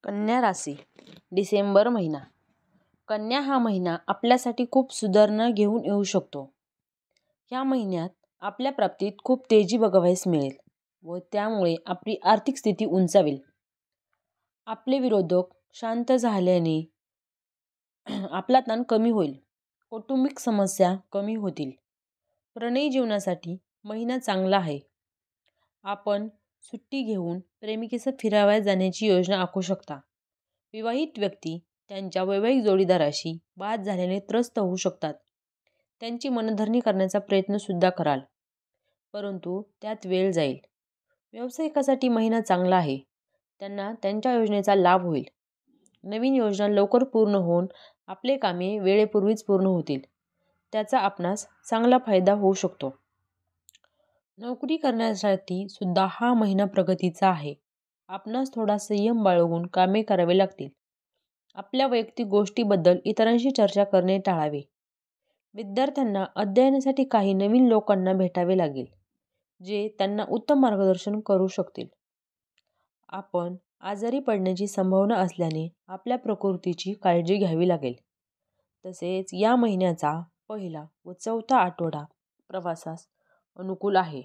कन्या राशी डिसेंबर महिना. कन्या हा महिना आपल्यासाठी खूप सुधारणा घेऊन येऊ शकतो. ह्या महिन्यात आपल्या प्राप्तीत खूप तेजी बघावयास मिळेल व त्यामुळे आपली आर्थिक स्थिती उंचावेल. आपले विरोधक शांत झाल्याने आपला ताण कमी होईल. कौटुंबिक समस्या कमी होतील. प्रणयी जीवनासाठी महिना चांगला आहे. आपण सुट्टी घेऊन प्रेमिकेसह फिरावयास जाण्याची योजना आखू शकता. विवाहित व्यक्ती त्यांच्या वैवाहिक जोडीदाराशी वाद झाल्याने त्रस्त होऊ शकतात. त्यांची मनधरणी करण्याचा प्रयत्न सुद्धा कराल, परंतु त्यात वेळ जाईल. व्यावसायिकासाठी महिना चांगला आहे. त्यांना त्यांच्या योजनेचा लाभ होईल. नवीन योजना लवकर पूर्ण होऊन आपले कामे वेळेपूर्वीच पूर्ण होतील. त्याचा आपणास चांगला फायदा होऊ शकतो. नोकरी करण्यासाठी सुद्धा हा महिना प्रगतीचा आहे. आपणास थोडा संयम बाळगून कामे करावी लागतील. आपल्या वैयक्तिक गोष्टीबद्दल इतरांशी चर्चा करणे टाळावे. विद्यार्थ्यांना अध्ययनासाठी काही नवीन लोकांना भेटावे लागेल, जे त्यांना उत्तम मार्गदर्शन करू शकतील. आपण आजारी पडण्याची संभावना असल्याने आपल्या प्रकृतीची काळजी घ्यावी लागेल. तसेच या महिन्याचा पहिला व चौथा आठवडा प्रवासास अनुकूल आहे.